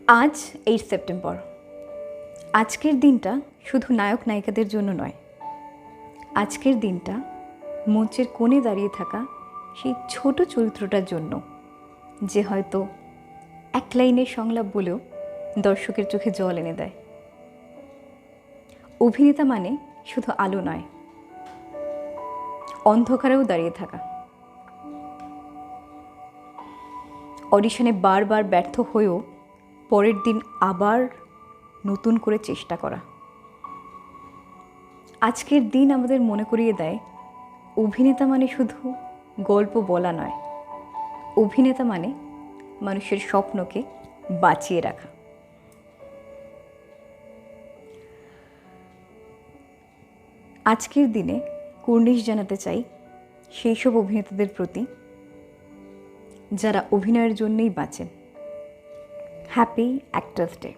আজ 8 সেপ্টেম্বর। আজকের দিনটা শুধু নায়ক নায়িকাদের জন্য নয়, আজকের দিনটা মঞ্চের কোণে দাঁড়িয়ে থাকা সেই ছোট চরিত্রটার জন্য, যে হয়তো এক লাইনের সংলাপ বলেও দর্শকের চোখে জল এনে দেয়। অভিনেতা মানে শুধু আলো নয়, অন্ধকারেও দাঁড়িয়ে থাকা, অডিশনে বারবার ব্যর্থ হয়েও পরের দিন আবার নতুন করে চেষ্টা করা। আজকের দিন আমাদের মনে করিয়ে দেয়, অভিনেতা মানে শুধু গল্প বলা নয়, অভিনেতা মানে মানুষের স্বপ্নকে বাঁচিয়ে রাখা। আজকের দিনে কুর্নিশ জানাতে চাই সেই সব অভিনেতাদের প্রতি যারা অভিনয়ের জন্যই বাঁচেন। Happy actors day.